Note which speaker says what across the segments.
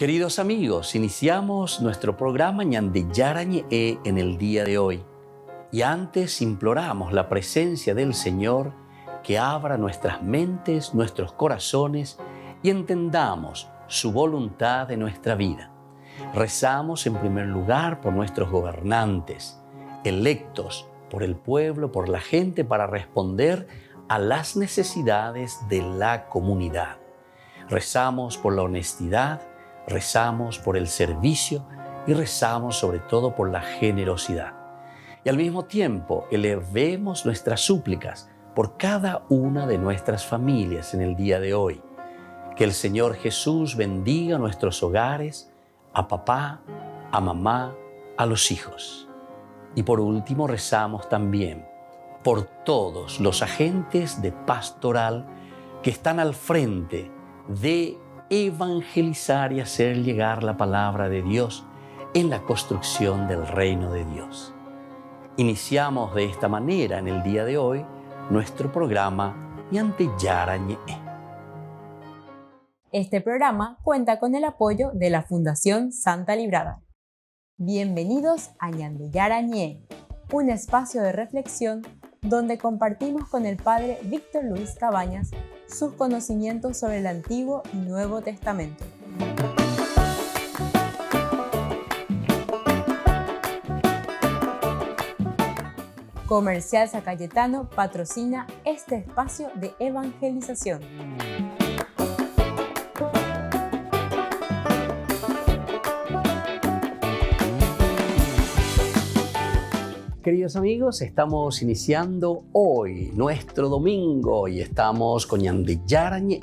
Speaker 1: Queridos amigos, iniciamos nuestro programa Ñande Yarañe en el día de hoy. Y antes imploramos la presencia del Señor que abra nuestras mentes, nuestros corazones y entendamos su voluntad en nuestra vida. Rezamos en primer lugar por nuestros gobernantes, electos por el pueblo, por la gente, para responder a las necesidades de la comunidad. Rezamos por la honestidad, rezamos por el servicio y rezamos sobre todo por la generosidad. Y al mismo tiempo elevemos nuestras súplicas por cada una de nuestras familias en el día de hoy. Que el Señor Jesús bendiga nuestros hogares, a papá, a mamá, a los hijos. Y por último rezamos también por todos los agentes de pastoral que están al frente de evangelizar y hacer llegar la palabra de Dios en la construcción del reino de Dios. Iniciamos de esta manera en el día de hoy nuestro programa Ñande Yarañe.
Speaker 2: Este programa cuenta con el apoyo de la Fundación Santa Librada. Bienvenidos a Ñande Yarañe, un espacio de reflexión donde compartimos con el Padre Víctor Luis Cabañas sus conocimientos sobre el Antiguo y Nuevo Testamento. Comercial San Cayetano patrocina este espacio de evangelización.
Speaker 1: Queridos amigos, estamos iniciando hoy nuestro domingo y estamos con Ñande Yarañe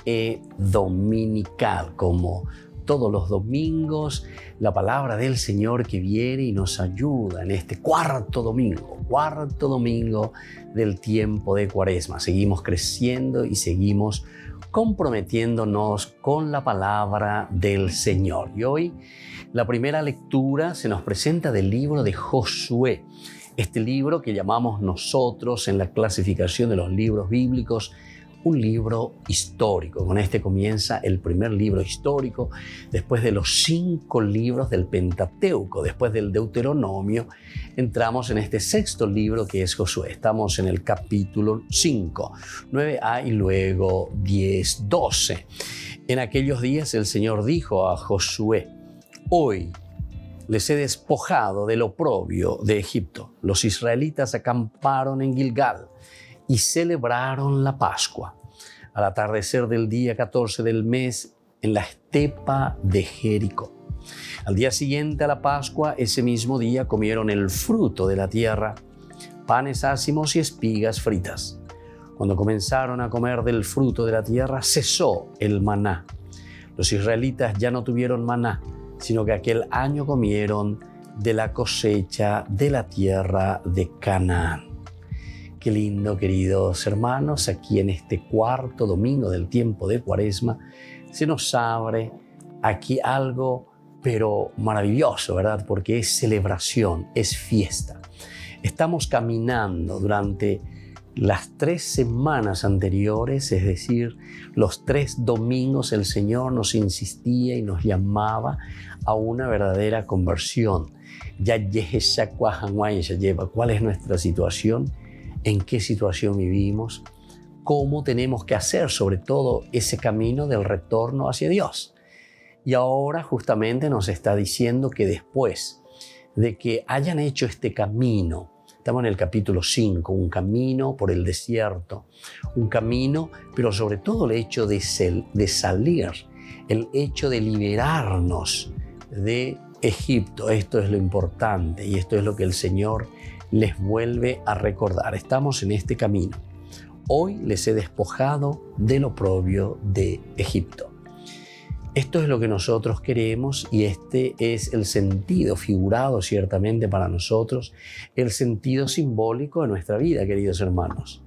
Speaker 1: dominical. Como todos los domingos, la palabra del Señor que viene y nos ayuda en este cuarto domingo del tiempo de Cuaresma. Seguimos creciendo y seguimos comprometiéndonos con la palabra del Señor. Y hoy la primera lectura se nos presenta del libro de Josué. Este libro que llamamos nosotros en la clasificación de los libros bíblicos un libro histórico. Con este comienza el primer libro histórico, después de los 5 libros del Pentateuco, después del Deuteronomio, entramos en este sexto libro que es Josué. Estamos en el capítulo 5, 9a y luego 10, 12. En aquellos días el Señor dijo a Josué: hoy les he despojado del oprobio de Egipto. Los israelitas acamparon en Gilgal y celebraron la Pascua. Al atardecer del día 14 del mes, en la estepa de Jericó. Al día siguiente a la Pascua, ese mismo día comieron el fruto de la tierra, panes ácimos y espigas fritas. Cuando comenzaron a comer del fruto de la tierra, cesó el maná. Los israelitas ya no tuvieron maná, sino que aquel año comieron de la cosecha de la tierra de Canaán. Qué lindo, queridos hermanos, aquí en este cuarto domingo del tiempo de Cuaresma se nos abre aquí algo, pero maravilloso, ¿verdad? Porque es celebración, es fiesta. Estamos caminando durante las 3 semanas anteriores, es decir, los 3 domingos, el Señor nos insistía y nos llamaba a una verdadera conversión. ¿Cuál es nuestra situación? ¿En qué situación vivimos? ¿Cómo tenemos que hacer, sobre todo, ese camino del retorno hacia Dios? Y ahora justamente nos está diciendo que después de que hayan hecho este camino, estamos en el capítulo 5, un camino por el desierto, un camino, pero sobre todo el hecho de salir, el hecho de liberarnos de Egipto. Esto es lo importante y esto es lo que el Señor les vuelve a recordar. Estamos en este camino. Hoy les he despojado del oprobio de Egipto. Esto es lo que nosotros queremos y este es el sentido figurado ciertamente para nosotros, el sentido simbólico de nuestra vida, queridos hermanos.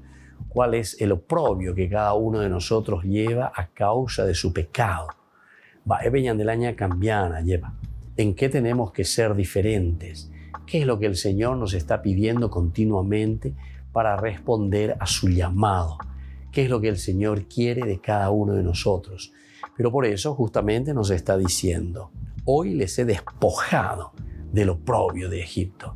Speaker 1: ¿Cuál es el oprobio que cada uno de nosotros lleva a causa de su pecado? ¿En qué tenemos que ser diferentes? ¿Qué es lo que el Señor nos está pidiendo continuamente para responder a su llamado? ¿Qué es lo que el Señor quiere de cada uno de nosotros? Pero por eso justamente nos está diciendo, Hoy les he despojado del oprobio de Egipto.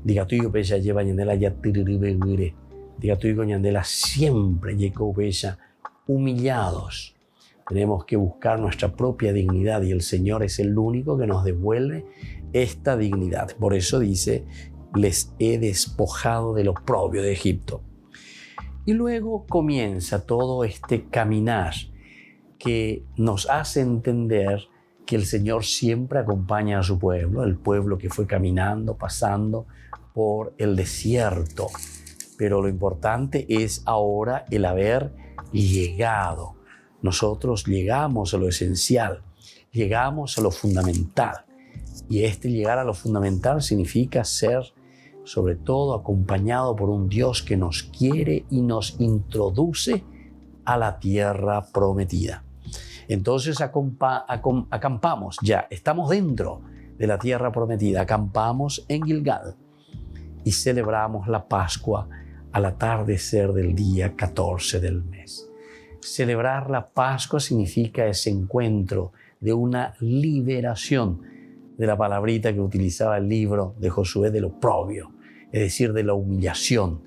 Speaker 1: Diga tú y pecha lleva ñandela ya tiriribeguire. Diga tú y ñandela siempre llegó pecha humillados. Tenemos que buscar nuestra propia dignidad y el Señor es el único que nos devuelve esta dignidad. Por eso dice, les he despojado del oprobio de Egipto. Y luego comienza todo este caminar que nos hace entender que el Señor siempre acompaña a su pueblo, el pueblo que fue caminando, pasando por el desierto. Pero lo importante es ahora el haber llegado. Nosotros llegamos a lo esencial, llegamos a lo fundamental. Y este llegar a lo fundamental significa ser, sobre todo, acompañado por un Dios que nos quiere y nos introduce a la tierra prometida. Entonces acampamos ya, estamos dentro de la tierra prometida, acampamos en Gilgal y celebramos la Pascua al atardecer del día 14 del mes. Celebrar la Pascua significa ese encuentro de una liberación de la palabrita que utilizaba el libro de Josué del oprobio, es decir, de la humillación,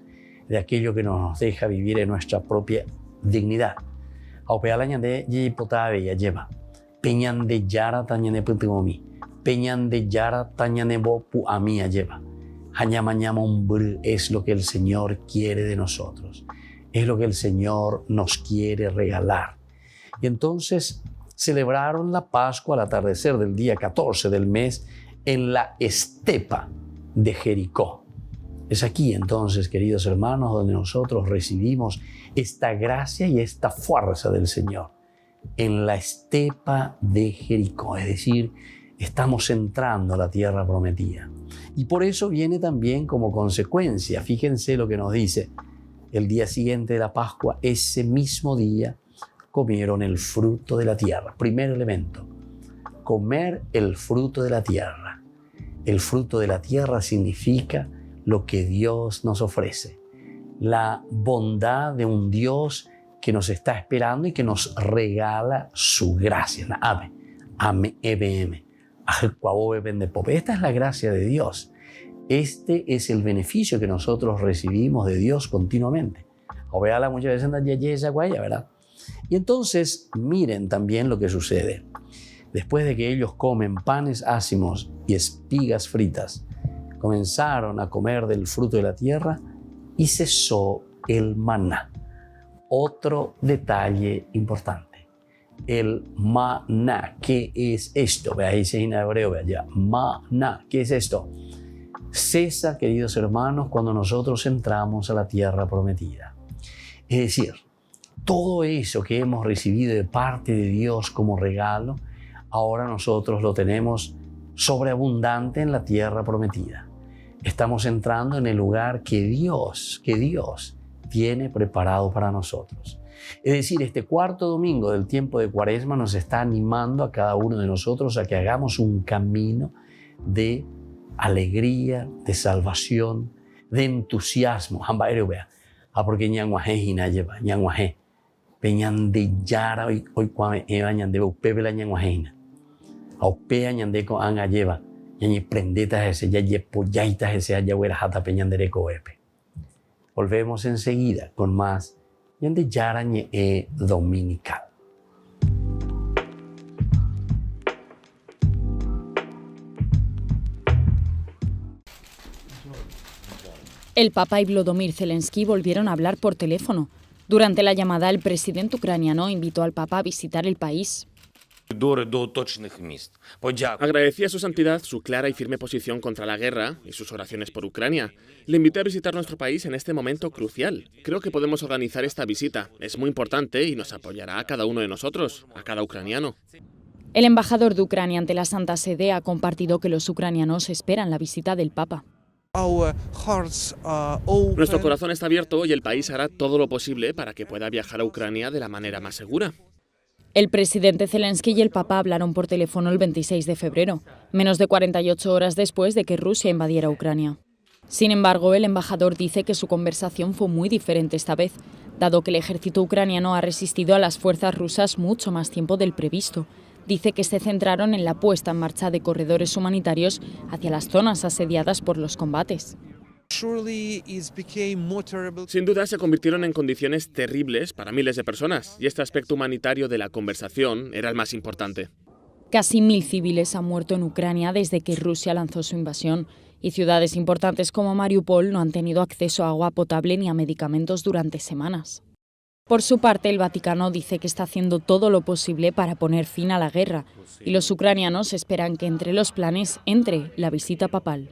Speaker 1: de aquello que nos deja vivir en nuestra propia dignidad. Aupealaña de Yipotave ya lleva, peñan de Yara tañane puntumomi, peñan de Yara tañane bopu a mí lleva. Hañamañamombr es lo que el Señor quiere de nosotros, es lo que el Señor nos quiere regalar. Y entonces celebraron la Pascua al atardecer del día 14 del mes en la estepa de Jericó. Es aquí entonces, queridos hermanos, donde nosotros recibimos esta gracia y esta fuerza del Señor. En la estepa de Jericó, es decir, estamos entrando a la tierra prometida. Y por eso viene también como consecuencia, fíjense lo que nos dice, el día siguiente de la Pascua, ese mismo día, comieron el fruto de la tierra. Primer elemento, comer el fruto de la tierra. El fruto de la tierra significa lo que Dios nos ofrece. La bondad de un Dios que nos está esperando y que nos regala su gracia. Esta es la gracia de Dios. Este es el beneficio que nosotros recibimos de Dios continuamente. Muchas veces ¿verdad? Y entonces miren también lo que sucede. Después de que ellos comen panes ácimos y espigas fritas, comenzaron a comer del fruto de la tierra y cesó el maná. Otro detalle importante. El maná, ¿qué es esto? Ahí dice en hebreo, vea, maná, ¿qué es esto? Cesa, queridos hermanos, cuando nosotros entramos a la tierra prometida. Es decir, todo eso que hemos recibido de parte de Dios como regalo, ahora nosotros lo tenemos sobreabundante en la tierra prometida. Estamos entrando en el lugar que Dios tiene preparado para nosotros. Es decir, este cuarto domingo del tiempo de Cuaresma nos está animando a cada uno de nosotros a que hagamos un camino de alegría, de salvación, de entusiasmo. Porque ñanguaje peñan de yara hoy cuame ebañan de upepe la ñanguajena. Aupea ñandeko anga lleva ñañi prendetas ese ya pollaitas ese allá huera jata peñan de epe. Volvemos enseguida con más ñande yarañe dominical.
Speaker 3: El Papa y Volodymyr Zelensky volvieron a hablar por teléfono. Durante la llamada, el presidente ucraniano invitó al Papa a visitar el país.
Speaker 4: Agradecí a su santidad su clara y firme posición contra la guerra y sus oraciones por Ucrania. Le invité a visitar nuestro país en este momento crucial. Creo que podemos organizar esta visita. Es muy importante y nos apoyará a cada uno de nosotros, a cada ucraniano.
Speaker 3: El embajador de Ucrania ante la Santa Sede ha compartido que los ucranianos esperan la visita del Papa.
Speaker 4: Nuestro corazón está abierto y el país hará todo lo posible para que pueda viajar a Ucrania de la manera más segura.
Speaker 3: El presidente Zelensky y el Papa hablaron por teléfono el 26 de febrero, menos de 48 horas después de que Rusia invadiera Ucrania. Sin embargo, el embajador dice que su conversación fue muy diferente esta vez, dado que el ejército ucraniano ha resistido a las fuerzas rusas mucho más tiempo del previsto, dice que se centraron en la puesta en marcha de corredores humanitarios hacia las zonas asediadas por los combates.
Speaker 4: Sin duda se convirtieron en condiciones terribles para miles de personas, y este aspecto humanitario de la conversación era el más importante.
Speaker 3: Casi 1000 civiles han muerto en Ucrania desde que Rusia lanzó su invasión, y ciudades importantes como Mariupol no han tenido acceso a agua potable ni a medicamentos durante semanas. Por su parte, el Vaticano dice que está haciendo todo lo posible para poner fin a la guerra, y los ucranianos esperan que entre los planes entre la visita papal.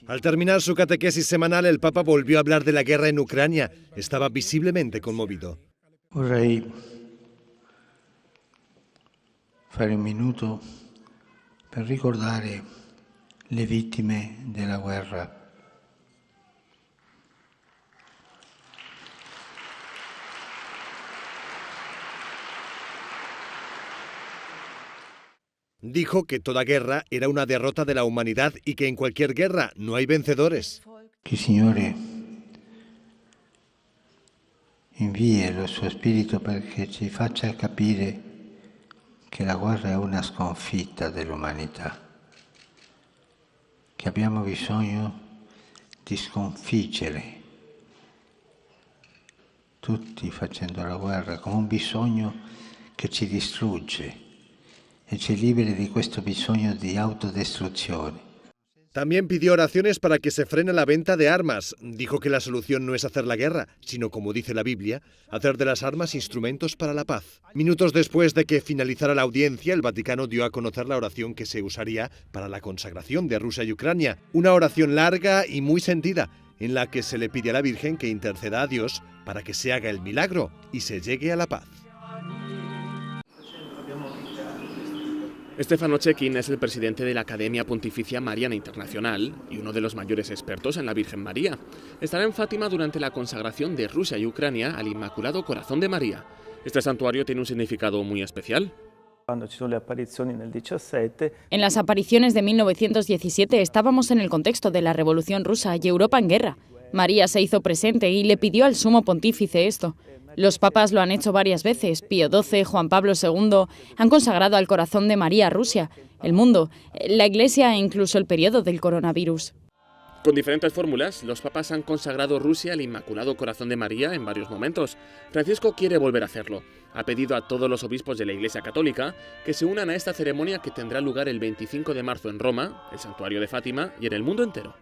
Speaker 5: Al terminar su catequesis semanal, el Papa volvió a hablar de la guerra en Ucrania. Estaba visiblemente conmovido.
Speaker 6: Vorrei fare un minuto per ricordare le vittime della guerra.
Speaker 5: Dijo que toda guerra era una derrota de la humanidad y que en cualquier guerra no hay vencedores.
Speaker 6: Che il Signore invii il suo spirito perché ci faccia capire che la guerra è una sconfitta dell'umanità, che abbiamo bisogno di sconfiggere tutti facendo la guerra come un bisogno che ci distrugge e ci liberi di questo bisogno di autodistruzione.
Speaker 5: También pidió oraciones para que se frene la venta de armas. Dijo que la solución no es hacer la guerra, sino, como dice la Biblia, hacer de las armas instrumentos para la paz. Minutos después de que finalizara la audiencia, el Vaticano dio a conocer la oración que se usaría para la consagración de Rusia y Ucrania. Una oración larga y muy sentida, en la que se le pide a la Virgen que interceda a Dios para que se haga el milagro y se llegue a la paz.
Speaker 4: Stefano Cecchin es el presidente de la Academia Pontificia Mariana Internacional y uno de los mayores expertos en la Virgen María. Estará en Fátima durante la consagración de Rusia y Ucrania al Inmaculado Corazón de María. Este santuario tiene un significado muy especial.
Speaker 3: En las apariciones de 1917 estábamos en el contexto de la Revolución Rusa y Europa en guerra. María se hizo presente y le pidió al sumo pontífice esto. Los papas lo han hecho varias veces. Pío XII, Juan Pablo II han consagrado al corazón de María a Rusia, el mundo, la Iglesia e incluso el periodo del coronavirus.
Speaker 4: Con diferentes fórmulas, los papas han consagrado Rusia al Inmaculado Corazón de María en varios momentos. Francisco quiere volver a hacerlo. Ha pedido a todos los obispos de la Iglesia Católica que se unan a esta ceremonia que tendrá lugar el 25 de marzo en Roma, el Santuario de Fátima y en el mundo entero.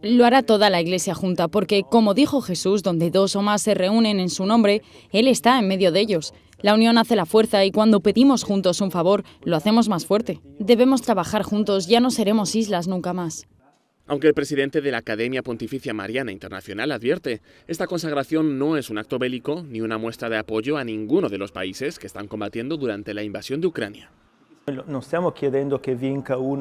Speaker 3: Lo hará toda la Iglesia junta, porque, como dijo Jesús, donde dos o más se reúnen en su nombre, Él está en medio de ellos. La unión hace la fuerza y cuando pedimos juntos un favor, lo hacemos más fuerte. Debemos trabajar juntos, ya no seremos islas nunca más.
Speaker 4: Aunque el presidente de la Academia Pontificia Mariana Internacional advierte, esta consagración no es un acto bélico ni una muestra de apoyo a ninguno de los países que están combatiendo durante la invasión de Ucrania.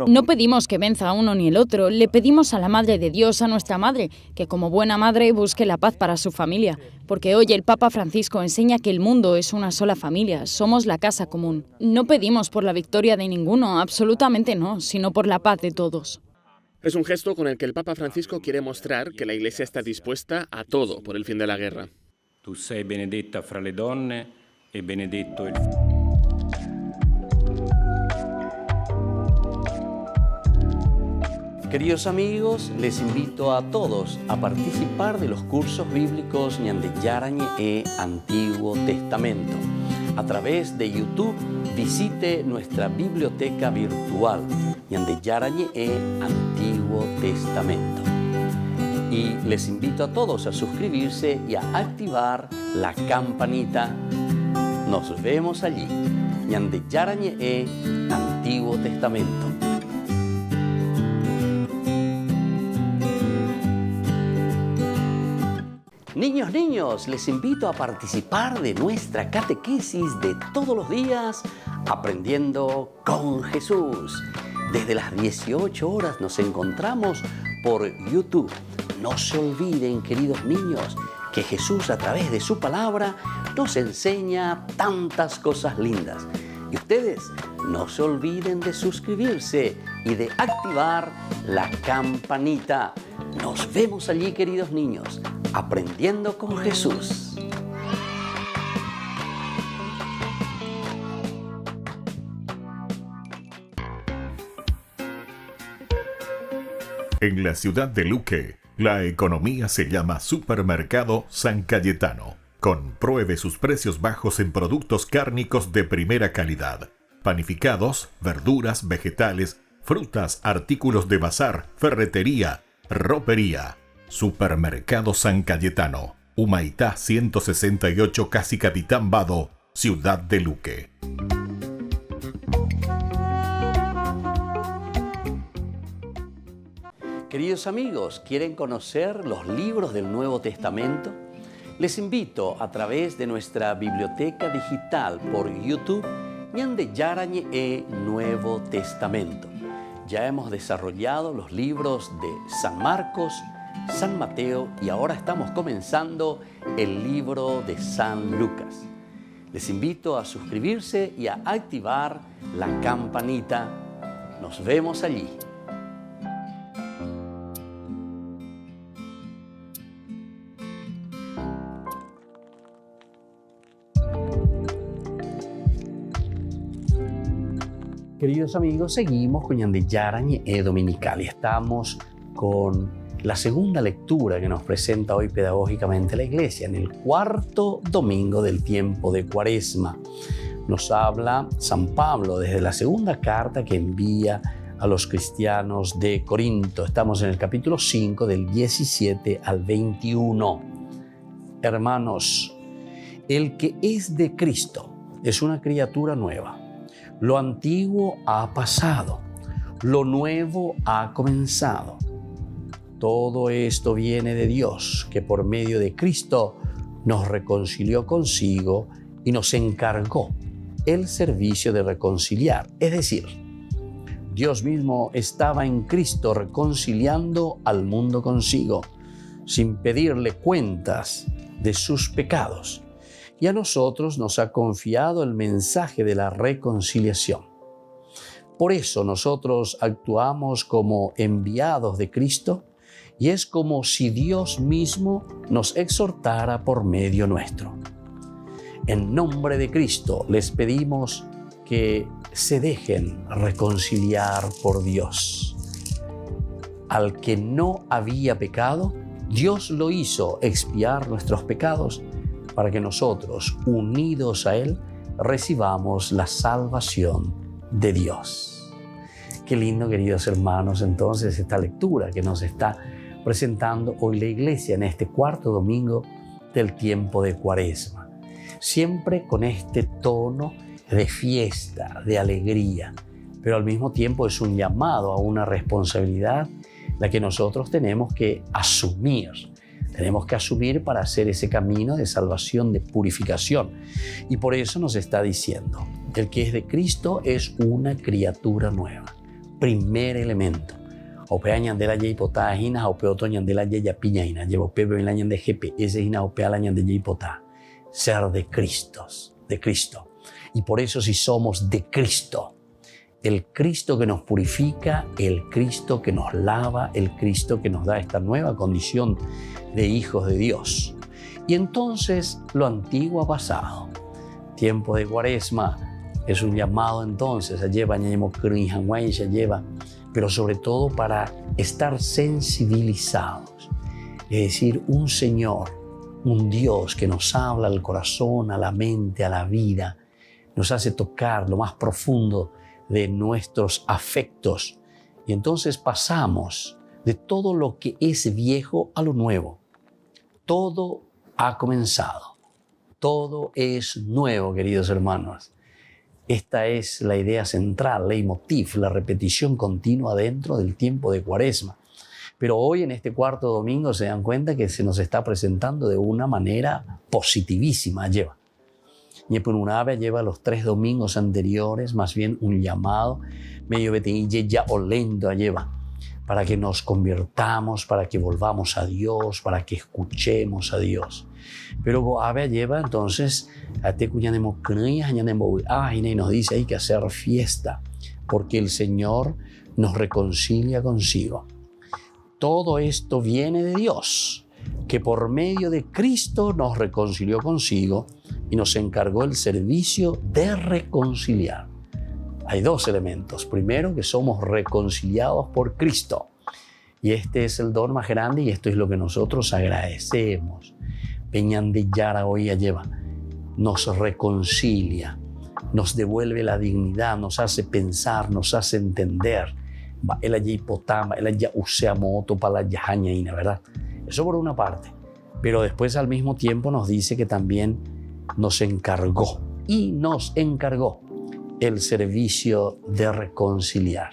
Speaker 3: No pedimos que venza uno ni el otro, le pedimos a la Madre de Dios, a nuestra Madre, que como buena madre busque la paz para su familia, porque hoy el Papa Francisco enseña que el mundo es una sola familia, somos la casa común. No pedimos por la victoria de ninguno, absolutamente no, sino por la paz de todos.
Speaker 4: Es un gesto con el que el Papa Francisco quiere mostrar que la Iglesia está dispuesta a todo por el fin de la guerra.
Speaker 7: Tu sei benedetta fra le donne e benedetto il
Speaker 1: Queridos amigos, les invito a todos a participar de los cursos bíblicos Ñandeyarañe e Antiguo Testamento. A través de YouTube visite nuestra biblioteca virtual Ñandeyarañe e Antiguo Testamento. Y les invito a todos a suscribirse y a activar la campanita. Nos vemos allí. Ñandeyarañe e Antiguo Testamento. Niños, les invito a participar de nuestra catequesis de todos los días, Aprendiendo con Jesús. Desde las 18 horas nos encontramos por YouTube. No se olviden, queridos niños, que Jesús a través de su palabra nos enseña tantas cosas lindas. Y ustedes no se olviden de suscribirse y de activar la campanita. Nos vemos allí, queridos niños, Aprendiendo con Jesús.
Speaker 8: En la ciudad de Luque, la economía se llama Supermercado San Cayetano. Compruebe sus precios bajos en productos cárnicos de primera calidad. Panificados, verduras, vegetales, frutas, artículos de bazar, ferretería, ropería. Supermercado San Cayetano, Humaitá 168, Casi Capitán Vado, ciudad de Luque.
Speaker 1: Queridos amigos, ¿quieren conocer los libros del Nuevo Testamento? Les invito a través de nuestra biblioteca digital por YouTube, Ñande Yarañe e Nuevo Testamento. Ya hemos desarrollado los libros de San Marcos, San Mateo y ahora estamos comenzando el libro de San Lucas. Les invito a suscribirse y a activar la campanita. Nos vemos allí. Queridos amigos, seguimos con Ñande Yarañe e Dominical y estamos con la segunda lectura que nos presenta hoy pedagógicamente la Iglesia en el cuarto domingo del tiempo de Cuaresma. Nos habla San Pablo desde la segunda carta que envía a los cristianos de Corinto. Estamos en el capítulo 5 del 17 al 21. Hermanos, el que es de Cristo es una criatura nueva. Lo antiguo ha pasado, lo nuevo ha comenzado. Todo esto viene de Dios, que por medio de Cristo nos reconcilió consigo y nos encargó el servicio de reconciliar. Es decir, Dios mismo estaba en Cristo reconciliando al mundo consigo, sin pedirle cuentas de sus pecados. Y a nosotros nos ha confiado el mensaje de la reconciliación. Por eso nosotros actuamos como enviados de Cristo y es como si Dios mismo nos exhortara por medio nuestro. En nombre de Cristo les pedimos que se dejen reconciliar por Dios. Al que no había pecado, Dios lo hizo expiar nuestros pecados para que nosotros, unidos a Él, recibamos la salvación de Dios. Qué lindo, queridos hermanos, entonces esta lectura que nos está presentando hoy la Iglesia en este cuarto domingo del tiempo de Cuaresma. Siempre con este tono de fiesta, de alegría, pero al mismo tiempo es un llamado a una responsabilidad la que nosotros tenemos que asumir. Tenemos que asumir para hacer ese camino de salvación, de purificación. Y por eso nos está diciendo, el que es de Cristo es una criatura nueva. Primer elemento. Opea ñandela ye ipotá hina, opea oto ñandela ye yapiña hina, llevo pepe en la ñande jepe, ese hina opea la ñande ye ipotá. Ser de Cristo. Y por eso si somos de Cristo, el Cristo que nos purifica, el Cristo que nos lava, el Cristo que nos da esta nueva condición de hijos de Dios. Y entonces lo antiguo ha pasado. Tiempo de Cuaresma es un llamado entonces a lleva, pero sobre todo para estar sensibilizados. Es decir, un Señor, un Dios que nos habla al corazón, a la mente, a la vida, nos hace tocar lo más profundo de nuestros afectos. Y entonces pasamos de todo lo que es viejo a lo nuevo. Todo ha comenzado. Todo es nuevo, queridos hermanos. Esta es la idea central, leitmotiv, la repetición continua dentro del tiempo de Cuaresma. Pero hoy en este cuarto domingo se dan cuenta que se nos está presentando de una manera positivísima. Lleva los 3 domingos anteriores, más bien un llamado medio ya olendo lleva, para que nos convirtamos, para que volvamos a Dios, para que escuchemos a Dios. Pero Ave lleva entonces y nos dice hay que hacer fiesta, porque el Señor nos reconcilia consigo. Todo esto viene de Dios, que por medio de Cristo nos reconcilió consigo y nos encargó el servicio de reconciliar. Hay 2 elementos. Primero, que somos reconciliados por Cristo. Y este es el don más grande y esto es lo que nosotros agradecemos. Peñande Yara hoy lleva, nos reconcilia, nos devuelve la dignidad, nos hace pensar, nos hace entender. Él allí hipotama, él allá usea moto para la yajañaina, ¿verdad? Eso por una parte. Pero después al mismo tiempo nos dice que también nos encargó el servicio de reconciliar.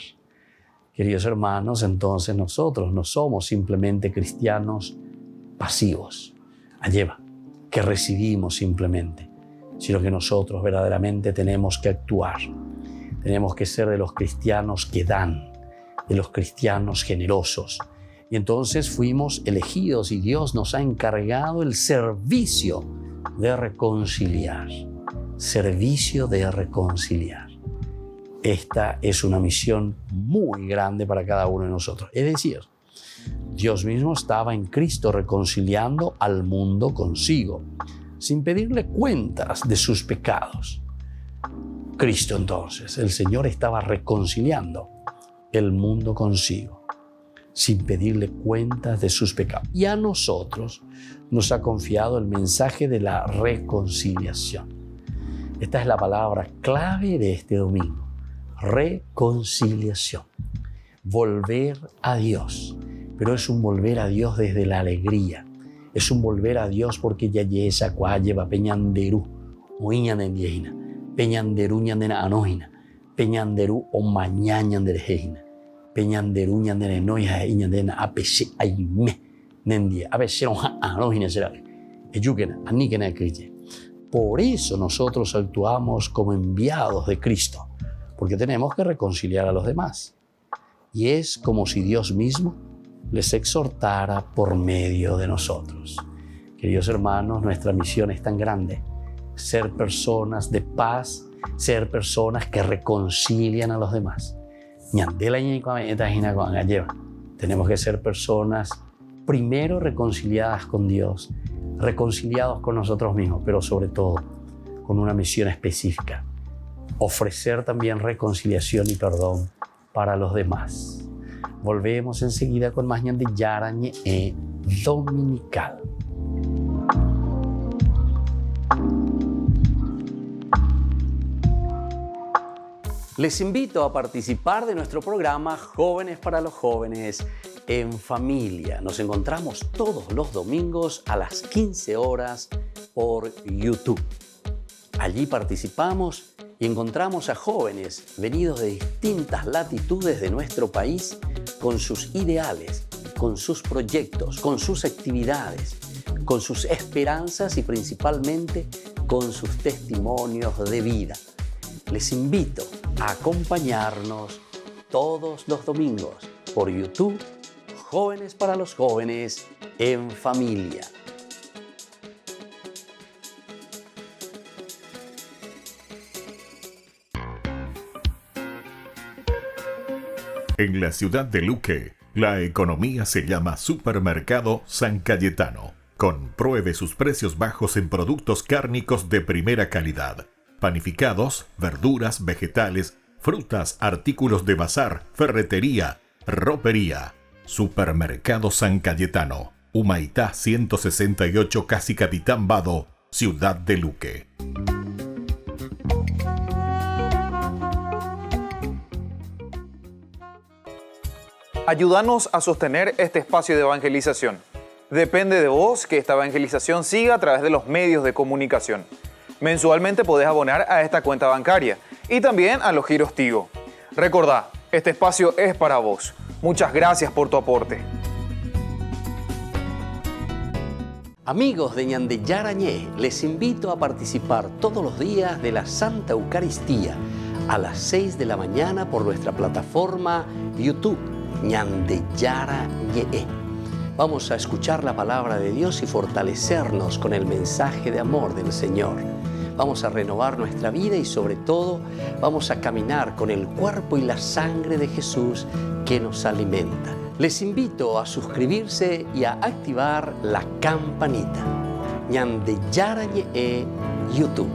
Speaker 1: Queridos hermanos, entonces nosotros no somos simplemente cristianos pasivos, que recibimos simplemente, sino que nosotros verdaderamente tenemos que actuar. Tenemos que ser de los cristianos que dan, de los cristianos generosos. Y entonces fuimos elegidos y Dios nos ha encargado el servicio de reconciliar. Servicio de reconciliar. Esta es una misión muy grande para cada uno de nosotros. Es decir, Dios mismo estaba en Cristo reconciliando al mundo consigo, sin pedirle cuentas de sus pecados. Cristo entonces, el Señor estaba reconciliando el mundo consigo, sin pedirle cuentas de sus pecados. Y a nosotros nos ha confiado el mensaje de la reconciliación. Esta es la palabra clave de este domingo. Reconciliación. Volver a Dios. Pero es un volver a Dios desde la alegría. Es un volver a Dios porque ya yesa cuálleva peñanderú. Muiñanendiejina. Peñanderú ñandena anojina. Peñanderú o mañañanderejina. Peñanderú ñandena noya y ñandena apese aime. Nendia. Apese anojina será. Eyúquena, aníquena crille. Por eso nosotros actuamos como enviados de Cristo, porque tenemos que reconciliar a los demás. Y es como si Dios mismo les exhortara por medio de nosotros. Queridos hermanos, nuestra misión es tan grande, ser personas de paz, ser personas que reconcilian a los demás. Tenemos que ser personas primero reconciliadas con Dios, reconciliados con nosotros mismos, pero sobre todo con una misión específica, ofrecer también reconciliación y perdón para los demás. Volvemos enseguida con más Ñande Yarañe Dominical. Les invito a participar de nuestro programa Jóvenes para los Jóvenes en Familia. Nos encontramos todos los domingos a las 15 horas por YouTube. Allí participamos y encontramos a jóvenes venidos de distintas latitudes de nuestro país con sus ideales, con sus proyectos, con sus actividades, con sus esperanzas y principalmente con sus testimonios de vida. Les invito a acompañarnos todos los domingos por YouTube, Jóvenes para los Jóvenes en Familia.
Speaker 8: En la ciudad de Luque, la economía se llama Supermercado San Cayetano. Compruebe sus precios bajos en productos cárnicos de primera calidad. Panificados, verduras, vegetales, frutas, artículos de bazar, ferretería, ropería. Supermercado San Cayetano, Humaitá 168, Casi Capitán Vado, Ciudad de Luque.
Speaker 9: Ayúdanos a sostener este espacio de evangelización. Depende de vos que esta evangelización siga a través de los medios de comunicación. Mensualmente podés abonar a esta cuenta bancaria y también a los giros Tigo. Recordá, este espacio es para vos. Muchas gracias por tu aporte.
Speaker 1: Amigos de Ñande Yarañé, les invito a participar todos los días de la Santa Eucaristía a las 6 de la mañana por nuestra plataforma YouTube, Ñande Yarañé. Vamos a escuchar la palabra de Dios y fortalecernos con el mensaje de amor del Señor. Vamos a renovar nuestra vida y sobre todo vamos a caminar con el cuerpo y la sangre de Jesús que nos alimenta. Les invito a suscribirse y a activar la campanita. Ñande Yarañé YouTube.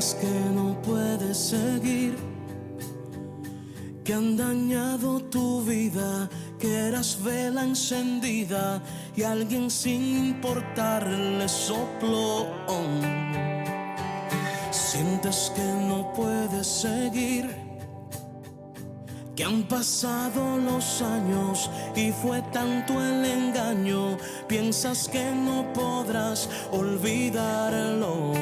Speaker 10: Sientes que no puedes seguir, que han dañado tu vida, que eras vela encendida y alguien sin importarle sopló. Sientes que no puedes seguir, que han pasado los años y fue tanto el engaño, piensas que no podrás olvidarlo.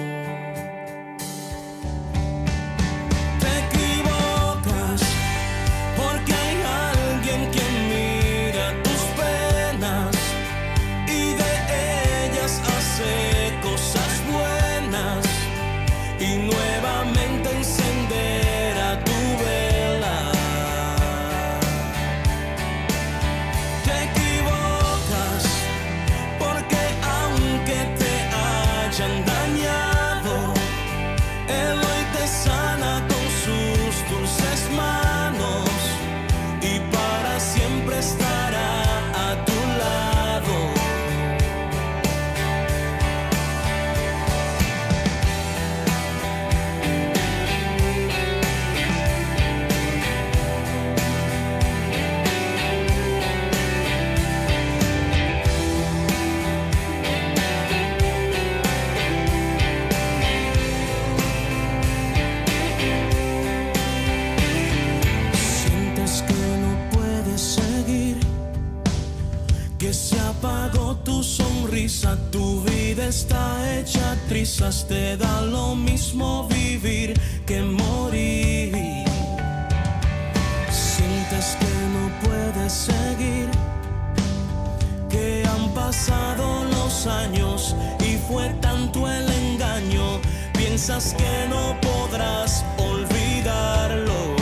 Speaker 10: Tu vida está hecha trizas, te da lo mismo vivir que morir. Sientes que no puedes seguir, que han pasado los años y fue tanto el engaño, piensas que no podrás olvidarlo.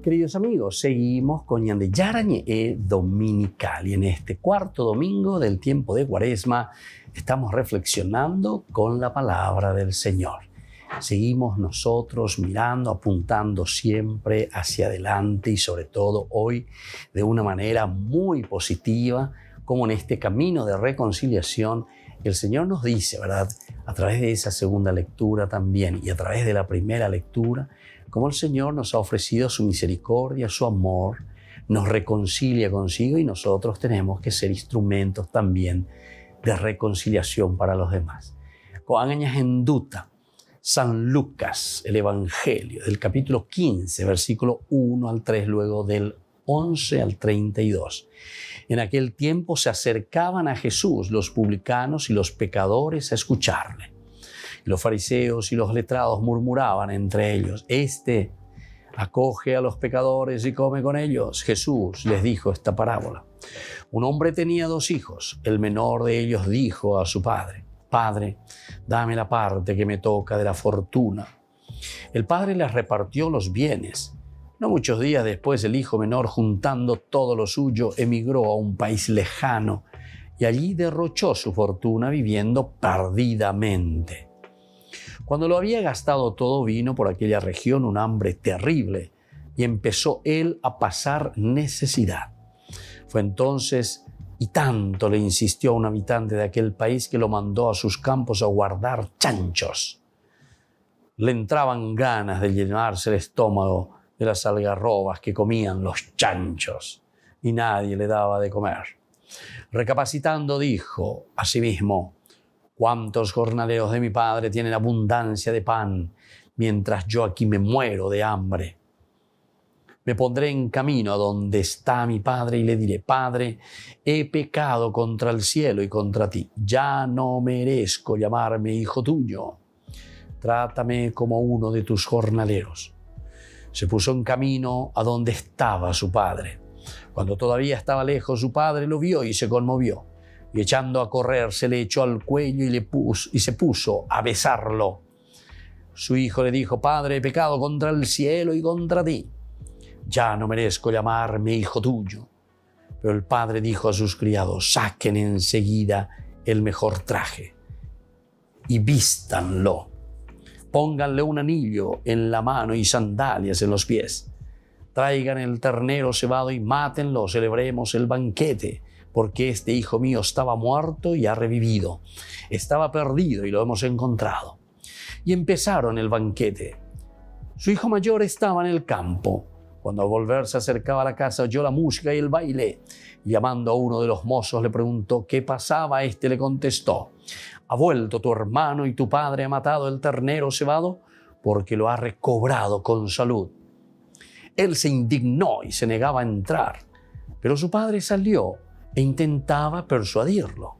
Speaker 1: Queridos amigos, seguimos con Ñande Yarañe Dominical y en este cuarto domingo del tiempo de Cuaresma estamos reflexionando con la palabra del Señor. Seguimos nosotros mirando, apuntando siempre hacia adelante y sobre todo hoy de una manera muy positiva, como en este camino de reconciliación El Señor nos dice, ¿verdad?, a través de esa segunda lectura también y a través de la primera lectura, cómo el Señor nos ha ofrecido su misericordia, su amor, nos reconcilia consigo y nosotros tenemos que ser instrumentos también de reconciliación para los demás. Coágañas en duda, San Lucas, el Evangelio, del capítulo 15, versículo 1 al 3, luego del 11 al 32. En aquel tiempo se acercaban a Jesús los publicanos y los pecadores a escucharle. Y los fariseos y los letrados murmuraban entre ellos: Este acoge a los pecadores y come con ellos. Jesús les dijo esta parábola. Un hombre tenía 2 hijos. El menor de ellos dijo a su padre: Padre, dame la parte que me toca de la fortuna. El padre les repartió los bienes. No muchos días después, el hijo menor, juntando todo lo suyo, emigró a un país lejano y allí derrochó su fortuna viviendo perdidamente. Cuando lo había gastado todo, vino por aquella región un hambre terrible y empezó él a pasar necesidad. Fue entonces y tanto le insistió a un habitante de aquel país que lo mandó a sus campos a guardar chanchos. Le entraban ganas de llenarse el estómago de las algarrobas que comían los chanchos y nadie le daba de comer. Recapacitando, dijo a sí mismo: ¿Cuántos jornaleros de mi padre tienen abundancia de pan, mientras yo aquí me muero de hambre? Me pondré en camino a donde está mi padre y le diré: Padre, he pecado contra el cielo y contra ti. Ya no merezco llamarme hijo tuyo. Trátame como uno de tus jornaleros. Se puso en camino a donde estaba su padre. Cuando todavía estaba lejos, su padre lo vio y se conmovió. Y echando a correr, se le echó al cuello y se puso a besarlo. Su hijo le dijo: Padre, he pecado contra el cielo y contra ti. Ya no merezco llamarme hijo tuyo. Pero el padre dijo a sus criados: Saquen enseguida el mejor traje y vístanlo. Pónganle un anillo en la mano y sandalias en los pies. Traigan el ternero cebado y mátenlo. Celebremos el banquete, porque este hijo mío estaba muerto y ha revivido. Estaba perdido y lo hemos encontrado. Y empezaron el banquete. Su hijo mayor estaba en el campo. Cuando al volver se acercaba a la casa, oyó la música y el baile. Y llamando a uno de los mozos le preguntó qué pasaba. Este le contestó: ¿Ha vuelto tu hermano y tu padre ha matado el ternero cebado? Porque lo ha recobrado con salud. Él se indignó y se negaba a entrar. Pero su padre salió e intentaba persuadirlo.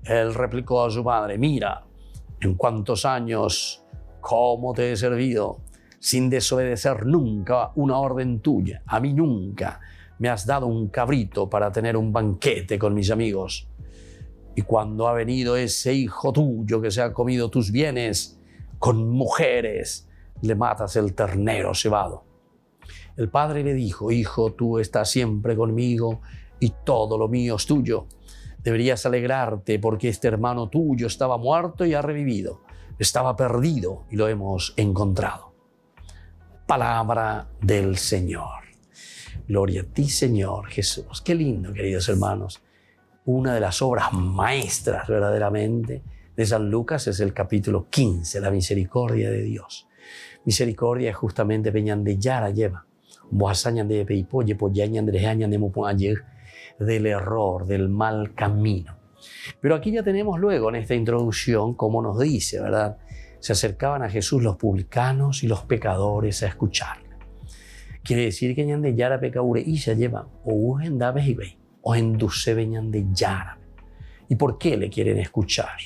Speaker 1: Él replicó a su padre: Mira, en cuántos años, cómo te he servido, sin desobedecer nunca una orden tuya. A mí nunca me has dado un cabrito para tener un banquete con mis amigos. Y cuando ha venido ese hijo tuyo que se ha comido tus bienes, con mujeres le matas el ternero cebado. El padre le dijo: Hijo, tú estás siempre conmigo y todo lo mío es tuyo. Deberías alegrarte porque este hermano tuyo estaba muerto y ha revivido. Estaba perdido y lo hemos encontrado. Palabra del Señor. Gloria a ti, Señor Jesús. Qué lindo, queridos hermanos. Una de las obras maestras verdaderamente de San Lucas es el capítulo 15, la misericordia de Dios. Misericordia es justamente peñandeyara lleva. Del error, del mal camino. Pero aquí ya tenemos luego en esta introducción cómo nos dice, ¿verdad? Se acercaban a Jesús los publicanos y los pecadores a escucharle. Quiere decir que ñandeyara pecaure y se llevan o ujendaves y ve o enduce ñandeyara. ¿Y por qué le quieren escuchar?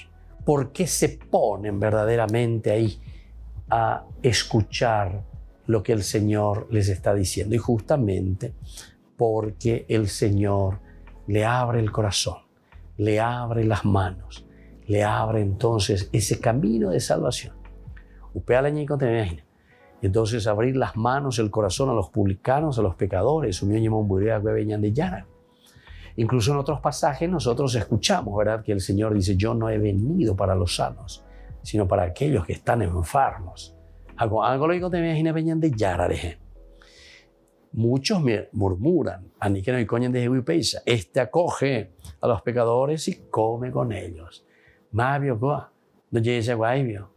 Speaker 1: ¿Por qué se ponen verdaderamente ahí a escuchar lo que el Señor les está diciendo? Y justamente porque el Señor le abre el corazón, le abre las manos, le abre entonces ese camino de salvación. Entonces abrir las manos, el corazón a los publicanos, a los pecadores. Incluso en otros pasajes nosotros escuchamos, ¿verdad?, que el Señor dice: Yo no he venido para los sanos, sino para aquellos que están enfermos. Muchos murmuran: este acoge a los pecadores y come con ellos. Mabio Goa, no llegue guaybio,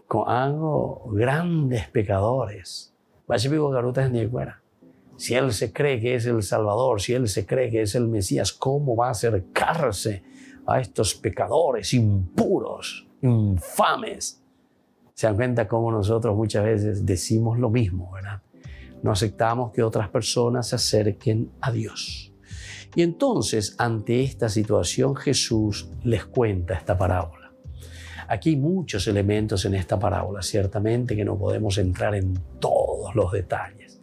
Speaker 1: con algo grandes pecadores. Si él se cree que es el Salvador, si él se cree que es el Mesías, ¿cómo va a acercarse a estos pecadores impuros, infames? Se dan cuenta cómo nosotros muchas veces decimos lo mismo, ¿verdad? No aceptamos que otras personas se acerquen a Dios. Y entonces, ante esta situación, Jesús les cuenta esta parábola. Aquí hay muchos elementos en esta parábola, ciertamente que no podemos entrar en todos los detalles,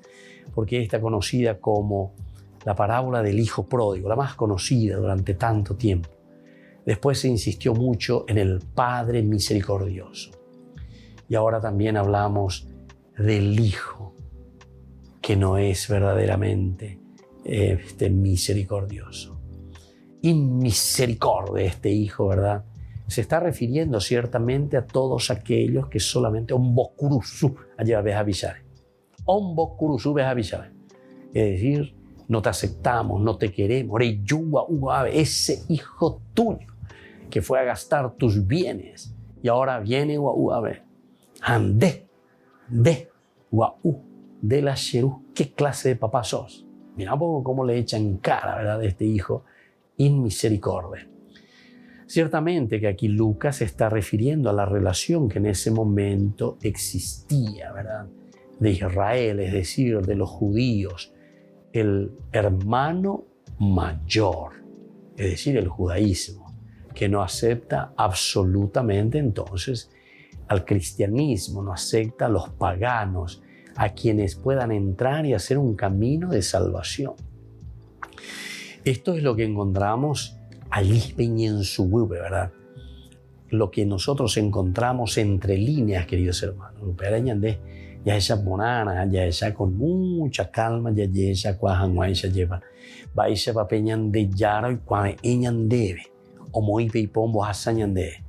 Speaker 1: porque está conocida como la parábola del hijo pródigo, la más conocida durante tanto tiempo. Después se insistió mucho en el Padre misericordioso. Y ahora también hablamos del hijo, que no es verdaderamente misericordioso. Inmisericordia, este hijo, ¿verdad? Se está refiriendo ciertamente a todos aquellos que solamente ombokurusu allá ves avisar. Ombokurusu ves avisar. Es decir, no te aceptamos, no te queremos. Ese hijo tuyo que fue a gastar tus bienes y ahora viene Ande de Guau de la Sherú. ¿Qué clase de papá sos? Mira un poco cómo le echan cara, ¿verdad?, de este hijo inmisericordia. Ciertamente que aquí Lucas se está refiriendo a la relación que en ese momento existía, ¿verdad?, de Israel, es decir, de los judíos, el hermano mayor, es decir, el judaísmo, que no acepta absolutamente entonces al cristianismo, no acepta a los paganos, a quienes puedan entrar y hacer un camino de salvación. Esto es lo que encontramos allí en su web, ¿verdad? Lo que nosotros encontramos entre líneas, queridos hermanos. Ya esa bonana, ya esa con mucha calma, ya esa cuajanguay se lleva. Va esa papeñan de yara y cuan eñan debe, o moipe y pombo hasañan debe.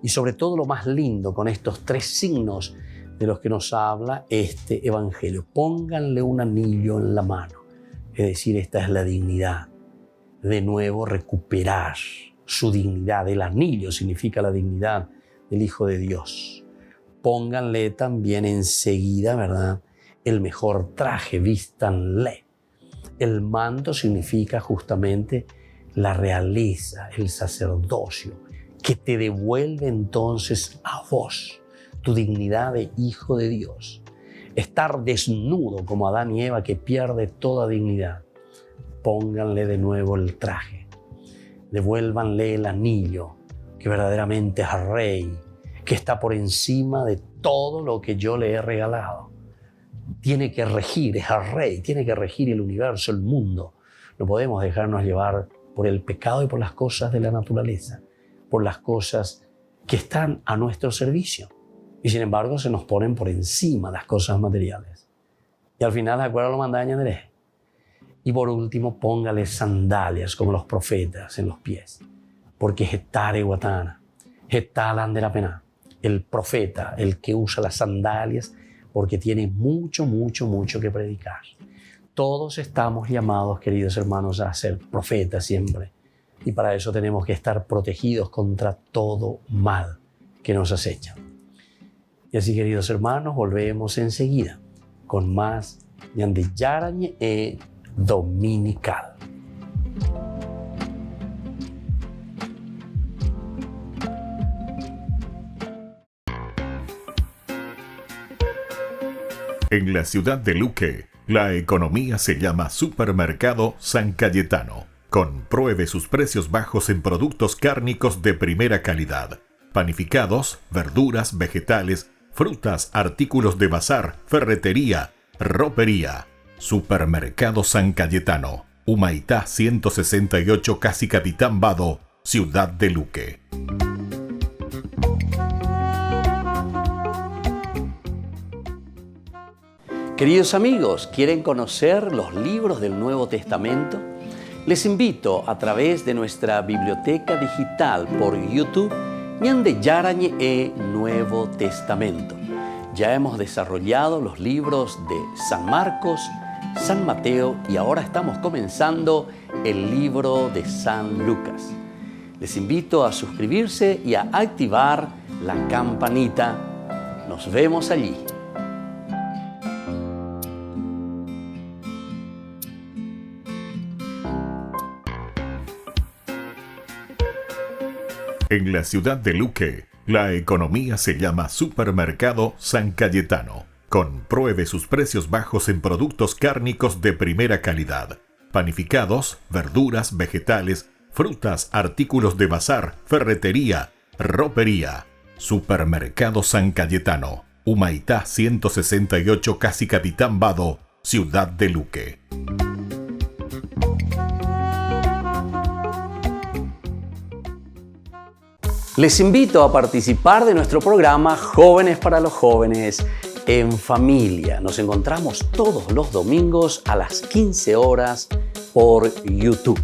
Speaker 1: Y sobre todo lo más lindo con estos tres signos de los que nos habla este evangelio. Pónganle un anillo en la mano. Es decir, esta es la dignidad. De nuevo recuperar su dignidad. El anillo significa la dignidad del Hijo de Dios. Pónganle también enseguida, ¿verdad?, el mejor traje, vístanle. El manto significa justamente la realeza, el sacerdocio, que te devuelve entonces a vos tu dignidad de hijo de Dios. Estar desnudo como Adán y Eva, que pierde toda dignidad. Pónganle de nuevo el traje. Devuélvanle el anillo, que verdaderamente es rey, que está por encima de todo lo que yo le he regalado. Tiene que regir, es el rey, tiene que regir el universo, el mundo. No podemos dejarnos llevar por el pecado y por las cosas de la naturaleza, por las cosas que están a nuestro servicio. Y sin embargo se nos ponen por encima las cosas materiales. Y al final, ¿de acuerdo a lo mandaña de? Y por último, póngale sandalias como los profetas en los pies. Porque Getare Guatana, Getalan de la pena, el profeta, el que usa las sandalias, porque tiene mucho que predicar. Todos estamos llamados, queridos hermanos, a ser profetas siempre. Y para eso tenemos que estar protegidos contra todo mal que nos acecha. Y así, queridos hermanos, volvemos enseguida con más Ñande Yarañe Dominical.
Speaker 8: En la ciudad de Luque, la economía se llama Supermercado San Cayetano. Compruebe sus precios bajos en productos cárnicos de primera calidad. Panificados, verduras, vegetales, frutas, artículos de bazar, ferretería, ropería. Supermercado San Cayetano, Humaitá 168, Casi Capitán Vado, ciudad de Luque.
Speaker 1: Queridos amigos, ¿quieren conocer los libros del Nuevo Testamento? Les invito a través de nuestra biblioteca digital por YouTube, Ñande Yarañe Nuevo Testamento. Ya hemos desarrollado los libros de San Marcos, San Mateo y ahora estamos comenzando el libro de San Lucas. Les invito a suscribirse y a activar la campanita. Nos vemos allí.
Speaker 8: En la ciudad de Luque, la economía se llama Supermercado San Cayetano. Compruebe sus precios bajos en productos cárnicos de primera calidad. Panificados, verduras, vegetales, frutas, artículos de bazar, ferretería, ropería. Supermercado San Cayetano, Humaitá 168, Casi Capitán Vado, ciudad de Luque.
Speaker 1: Les invito a participar de nuestro programa Jóvenes para los Jóvenes en Familia. Nos encontramos todos los domingos a las 15 horas por YouTube.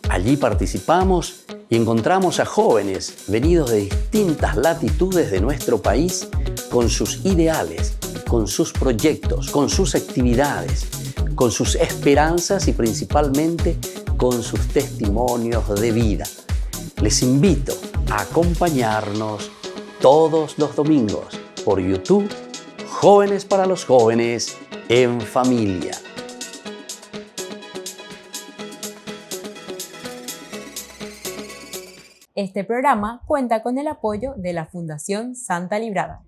Speaker 1: Allí participamos y encontramos a jóvenes venidos de distintas latitudes de nuestro país con sus ideales, con sus proyectos, con sus actividades, con sus esperanzas y principalmente con sus testimonios de vida. Les invito a acompañarnos todos los domingos por YouTube, Jóvenes para los Jóvenes en Familia.
Speaker 2: Este programa cuenta con el apoyo de la Fundación Santa Librada.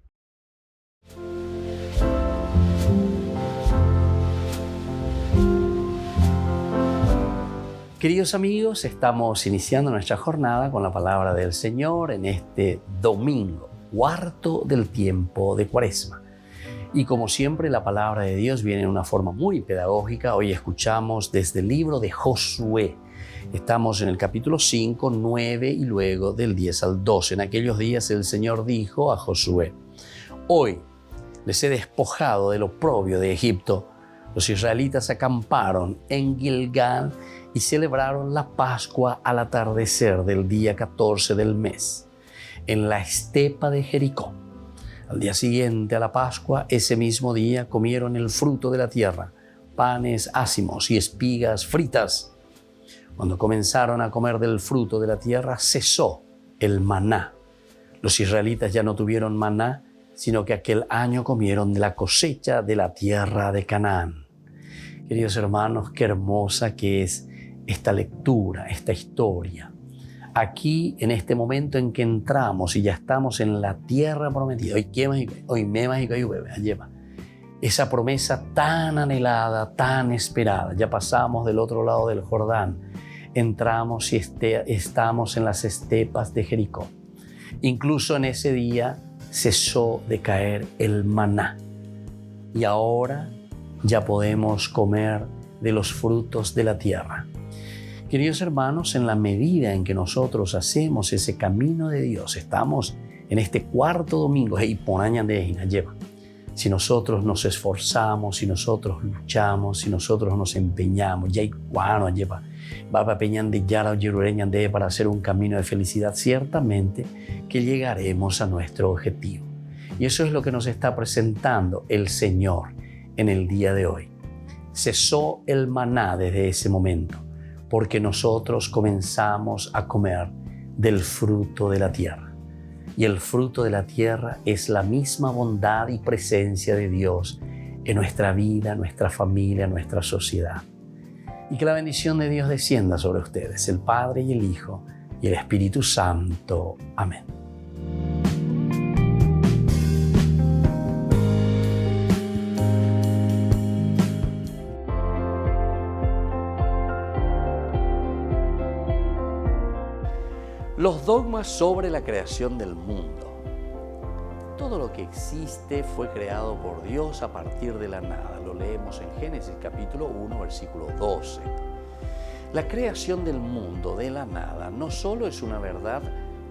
Speaker 1: Queridos amigos, estamos iniciando nuestra jornada con la palabra del Señor en este domingo, cuarto del tiempo de Cuaresma. Y como siempre, la palabra de Dios viene en una forma muy pedagógica. Hoy escuchamos desde el libro de Josué. Estamos en el capítulo 5, 9 y luego del 10 al 12. En aquellos días el Señor dijo a Josué: hoy les he despojado del oprobio de Egipto. Los israelitas acamparon en Gilgal y celebraron la Pascua al atardecer del día 14 del mes, en la estepa de Jericó. Al día siguiente a la Pascua, ese mismo día, comieron el fruto de la tierra, panes ácimos y espigas fritas. Cuando comenzaron a comer del fruto de la tierra, cesó el maná. Los israelitas ya no tuvieron maná, sino que aquel año comieron de la cosecha de la tierra de Canaán. Queridos hermanos, qué hermosa que es esta lectura, esta historia. Aquí, en este momento en que entramos y ya estamos en la tierra prometida, esa promesa tan anhelada, tan esperada, ya pasamos del otro lado del Jordán, entramos y estamos en las estepas de Jericó. Incluso en ese día cesó de caer el maná y ahora ya podemos comer de los frutos de la tierra. Queridos hermanos, en la medida en que nosotros hacemos ese camino de Dios, estamos en este cuarto domingo, si nosotros nos esforzamos, si nosotros luchamos, si nosotros nos empeñamos, para hacer un camino de felicidad, ciertamente que llegaremos a nuestro objetivo. Y eso es lo que nos está presentando el Señor en el día de hoy. Cesó el maná desde ese momento, porque nosotros comenzamos a comer del fruto de la tierra. Y el fruto de la tierra es la misma bondad y presencia de Dios en nuestra vida, nuestra familia, nuestra sociedad. Y que la bendición de Dios descienda sobre ustedes, el Padre y el Hijo y el Espíritu Santo. Amén. Los dogmas sobre la creación del mundo. Todo lo que existe fue creado por Dios a partir de la nada. Lo leemos en Génesis capítulo 1, versículo 12. La creación del mundo de la nada no solo es una verdad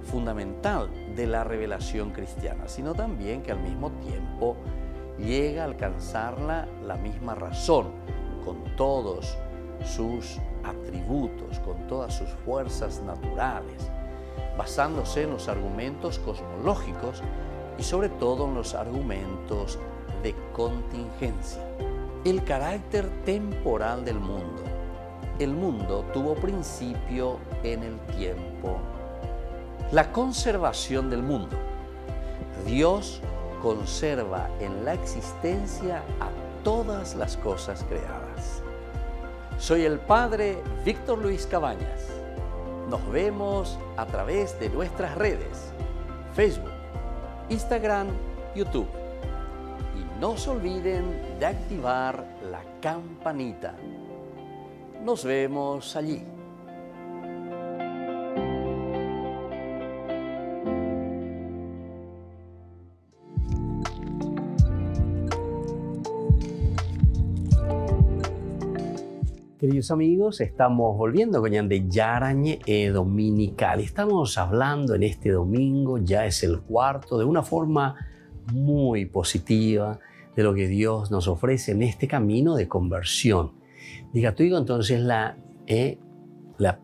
Speaker 1: fundamental de la revelación cristiana, sino también que al mismo tiempo llega a alcanzarla la misma razón, con todos sus atributos, con todas sus fuerzas naturales, basándose en los argumentos cosmológicos y sobre todo en los argumentos de contingencia. El carácter temporal del mundo el mundo tuvo principio en el tiempo. La conservación del mundo. Dios conserva en la existencia a todas las cosas creadas. Soy el Padre Víctor Luis Cabañas. Nos vemos a través de nuestras redes, Facebook, Instagram, YouTube. Y no se olviden de activar la campanita. Nos vemos allí. Queridos amigos, estamos volviendo con Ñande Yarañe Dominical. Estamos hablando en este domingo, ya es el cuarto, de una forma muy positiva de lo que Dios nos ofrece en este camino de conversión. Diga tú, entonces la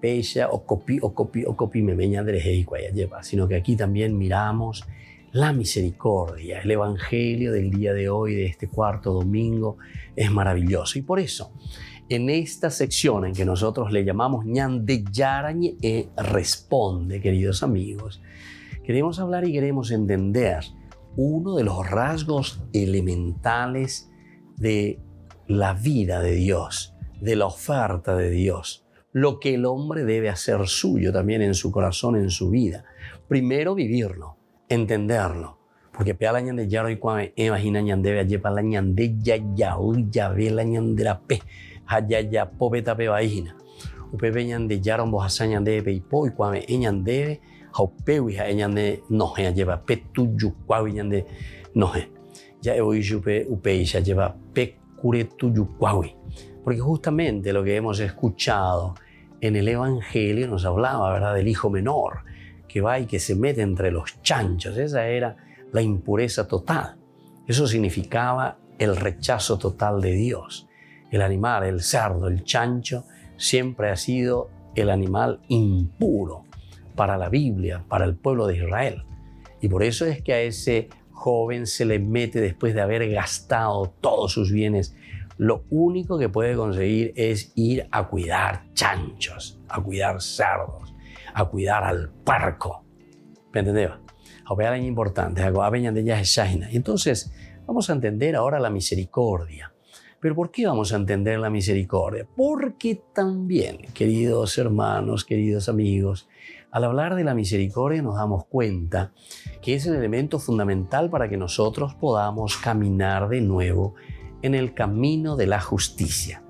Speaker 1: pecha o copi me meña de lleva, sino que aquí también miramos la misericordia. El evangelio del día de hoy, de este cuarto domingo, es maravilloso. Y por eso, en esta sección en que nosotros le llamamos Ñande Yarañe Responde, queridos amigos, queremos hablar y queremos entender uno de los rasgos elementales de la vida de Dios, de la oferta de Dios, lo que el hombre debe hacer suyo también en su corazón, en su vida. Primero vivirlo, entenderlo, porque pea la Ñande Yaro cuando imagina Ñande allí para la Ñande ya ve la Ñande la pe hayaya pobeta pe vaina upepe Ñande Yaro vos hasa Ñande pe ipo y cuando Ñande haupewi ha Ñande no he lleva pe tuyu cuawi Ñande no he ya hoy upe ya lleva pe cure tuyu cuawi, porque justamente lo que hemos escuchado en el evangelio nos hablaba, ¿verdad?, del hijo menor que va y que se mete entre los chanchos. Esa era la impureza total. Eso significaba el rechazo total de Dios. El animal, el cerdo, el chancho, siempre ha sido el animal impuro para la Biblia, para el pueblo de Israel. Y por eso es que a ese joven se le mete, después de haber gastado todos sus bienes, lo único que puede conseguir es ir a cuidar chanchos, a cuidar cerdos, a cuidar al puerco. ¿Me entendés? Es importante. Entonces, vamos a entender ahora la misericordia. ¿Pero por qué vamos a entender la misericordia? Porque también, queridos hermanos, queridos amigos, al hablar de la misericordia nos damos cuenta que es el elemento fundamental para que nosotros podamos caminar de nuevo en el camino de la justicia.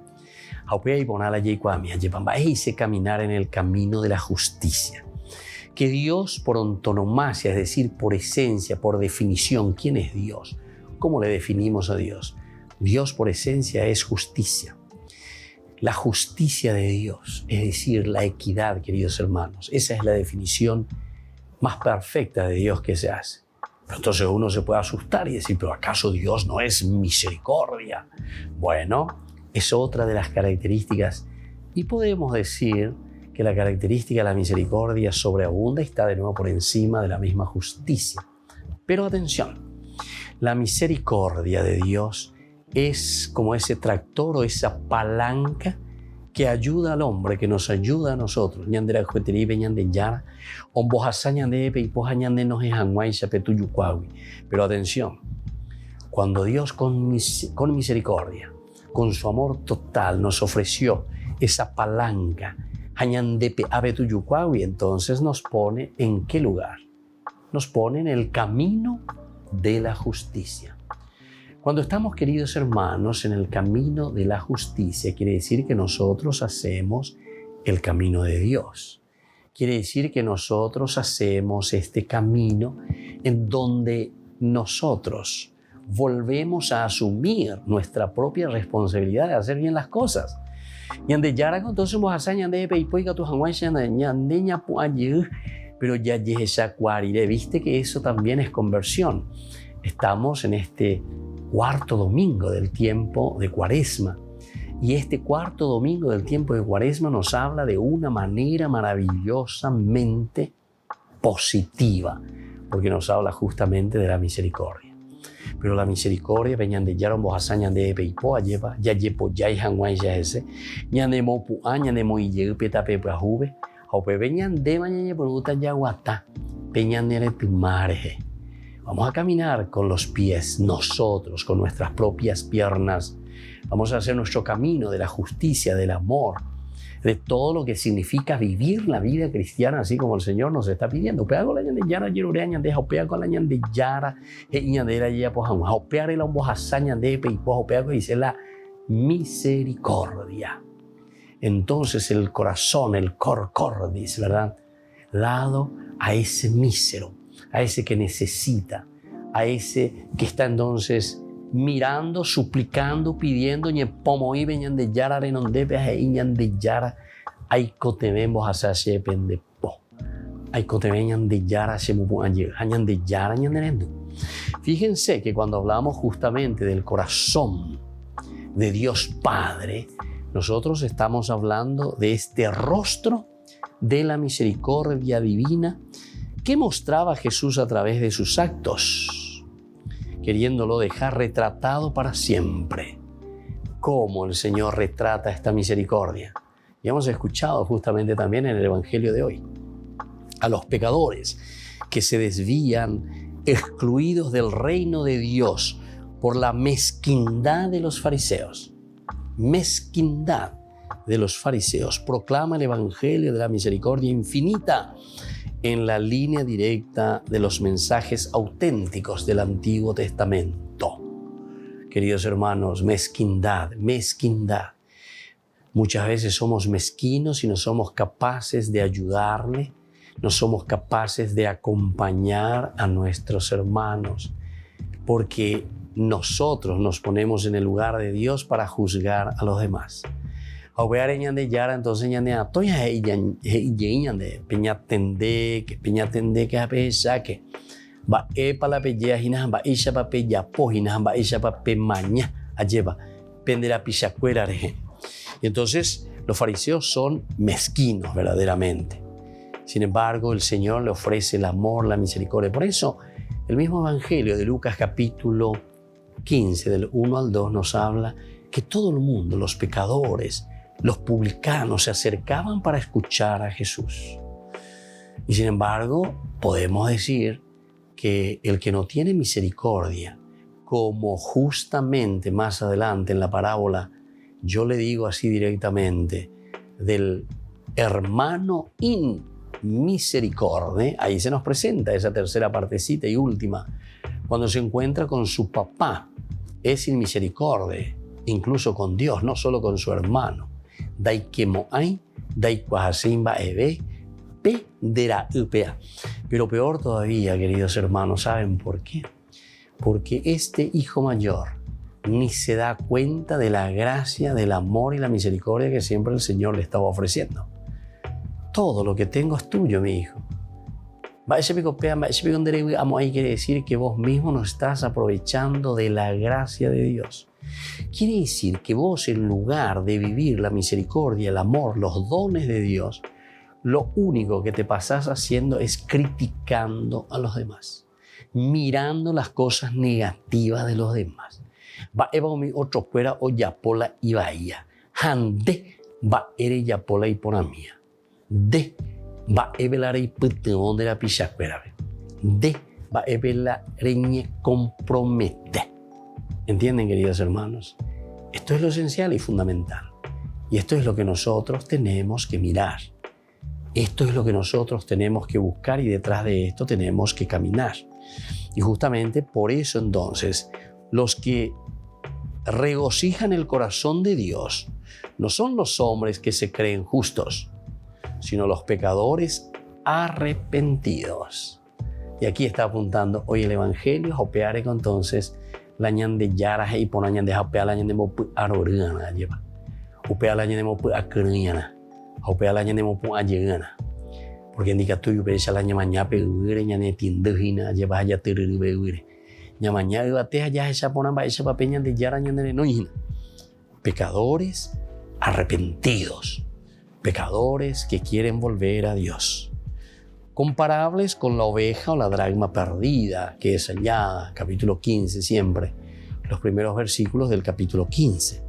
Speaker 1: Ese caminar en el camino de la justicia. Que Dios por antonomasia, es decir, por esencia, por definición, ¿quién es Dios? ¿Cómo le definimos a Dios? Dios por esencia es justicia. La justicia de Dios, es decir, la equidad, queridos hermanos. Esa es la definición más perfecta de Dios que se hace. Pero entonces uno se puede asustar y decir, ¿pero acaso Dios no es misericordia? Bueno, es otra de las características. Y podemos decir que la característica de la misericordia sobreabunda y está de nuevo por encima de la misma justicia. Pero atención, la misericordia de Dios es como ese tractor o esa palanca que ayuda al hombre, que nos ayuda a nosotros. Pero atención, cuando Dios con misericordia, con su amor total, nos ofreció esa palanca, entonces nos pone ¿en qué lugar? Nos pone en el camino de la justicia. Cuando estamos, queridos hermanos, en el camino de la justicia, quiere decir que nosotros hacemos el camino de Dios. Quiere decir que nosotros hacemos este camino en donde nosotros volvemos a asumir nuestra propia responsabilidad de hacer bien las cosas. Pero ya viste que eso también es conversión. Estamos en este cuarto domingo del tiempo de Cuaresma. Y este cuarto domingo del tiempo de Cuaresma nos habla de una manera maravillosamente positiva, porque nos habla justamente de la misericordia. Pero la misericordia venían de yaron bohasa ñande peipo lleva ya yepo ya hanguay ya ese ñande mo pu'a ñande mo ye peta pe jube Ope venían de mañana por ya guata venían de tumare. Vamos a caminar con los pies nosotros, con nuestras propias piernas. Vamos a hacer nuestro camino de la justicia, del amor, de todo lo que significa vivir la vida cristiana así como el Señor nos está pidiendo. Opea con la ñande yara yerurea ñande opea con la ñande yara ñandera ya pues opea la bohasa ñande pe opea dice la misericordia. Entonces el corazón, el cor cordis, ¿verdad? Dado a ese mísero, a ese que necesita, a ese que está entonces mirando, suplicando, pidiendo, ñe pomo y veñan de yara renonde peñan de yara, ay cotememos a se pende po, ay cotemeñan de yara se mu añan de yara ñan de. Fíjense que cuando hablamos justamente del corazón de Dios Padre, nosotros estamos hablando de este rostro de la misericordia divina que mostraba Jesús a través de sus actos, queriéndolo dejar retratado para siempre. ¿Cómo el Señor retrata esta misericordia? Y hemos escuchado justamente también en el Evangelio de hoy a los pecadores que se desvían, excluidos del reino de Dios por la mezquindad de los fariseos. Mezquindad de los fariseos. Proclama el Evangelio de la misericordia infinita en la línea directa de los mensajes auténticos del Antiguo Testamento. Queridos hermanos, mezquindad. Muchas veces somos mezquinos y no somos capaces de ayudarle, no somos capaces de acompañar a nuestros hermanos, porque nosotros nos ponemos en el lugar de Dios para juzgar a los demás. Entonces peñatende que apesa que va para la pellea hina va isha pa pella pohina va isha pa pemaña alleva pendera pichacuera reje. Y entonces los fariseos son mezquinos verdaderamente. Sin embargo, el Señor le ofrece el amor, la misericordia. Por eso, el mismo Evangelio de Lucas capítulo 15, del 1 al 2, nos habla que todo el mundo, los pecadores, los publicanos, se acercaban para escuchar a Jesús. Y sin embargo, podemos decir que el que no tiene misericordia, como justamente más adelante en la parábola, yo le digo así directamente, del hermano inmisericordia, ahí se nos presenta esa tercera partecita y última, cuando se encuentra con su papá, es sin misericordia, incluso con Dios, no solo con su hermano. Dai kemoai, dai kwahasimba ebe, pe dera upea. Pero peor todavía, queridos hermanos, ¿saben por qué? Porque este hijo mayor ni se da cuenta de la gracia, del amor y la misericordia que siempre el Señor le estaba ofreciendo. Todo lo que tengo es tuyo, mi hijo. Ahí quiere decir que vos mismo no estás aprovechando de la gracia de Dios. Quiere decir que vos, en lugar de vivir la misericordia, el amor, los dones de Dios, lo único que te pasás haciendo es criticando a los demás, mirando las cosas negativas de los demás. Va eva mi otro fuera o yapola y bahía. Hande va ere yapola y pona mía. De va evelar y puteón de la pichacuera. De va evelar reñe compromete. ¿Entienden, queridos hermanos? Esto es lo esencial y fundamental. Y esto es lo que nosotros tenemos que mirar. Esto es lo que nosotros tenemos que buscar y detrás de esto tenemos que caminar. Y justamente por eso entonces los que regocijan el corazón de Dios no son los hombres que se creen justos, sino los pecadores arrepentidos. Y aquí está apuntando hoy el Evangelio, hopeare con entonces la ñan de yara y pon ñan de hopea la ñan de mopu arorana lleva. Hopea la ñan de mopu acriana. Hopea la ñan de mopu ayegana. Porque indica tú yo pesa la ña maña peure ñan de tindejina lleva allá tiriri beure. Ña maña bate allá esa pona ba esa papeña de yara ñan de noina. Pecadores arrepentidos. Pecadores que quieren volver a Dios. comparables con la oveja o la dracma perdida que es hallada, capítulo 15 siempre, los primeros versículos del capítulo 15.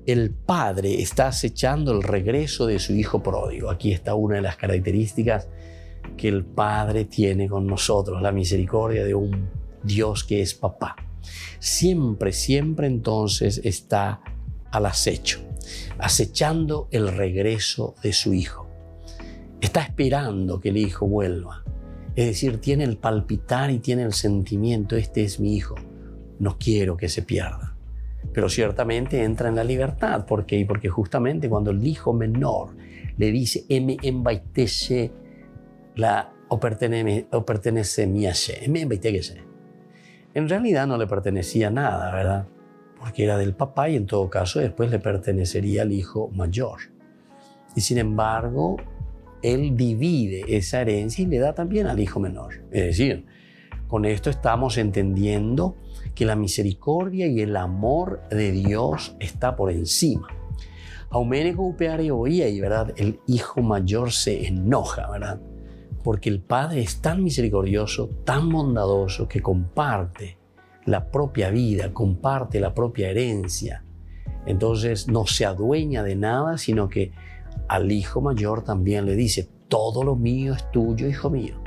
Speaker 1: El padre está acechando el regreso de su hijo pródigo. Aquí está una de las características que el padre tiene con nosotros, la misericordia de un Dios que es papá. Siempre, siempre entonces está al acecho, acechando el regreso de su hijo. Está esperando que el hijo vuelva. Es decir, tiene el palpitar y tiene el sentimiento, este es mi hijo, no quiero que se pierda. Pero ciertamente entra en la libertad. ¿Por qué? Porque justamente cuando el hijo menor le dice, me embaitese la o pertenece mi aye, me embaitese. En realidad no le pertenecía nada, ¿verdad? Porque era del papá y en todo caso después le pertenecería al hijo mayor. Y sin embargo, él divide esa herencia y le da también al hijo menor. Es decir, con esto estamos entendiendo que la misericordia y el amor de Dios está por encima. Auménico upeare oía y, ¿verdad? El hijo mayor se enoja, ¿verdad? Porque el padre es tan misericordioso, tan bondadoso, que comparte la propia vida, comparte la propia herencia. Entonces no se adueña de nada, sino que al hijo mayor también le dice, todo lo mío es tuyo, hijo mío.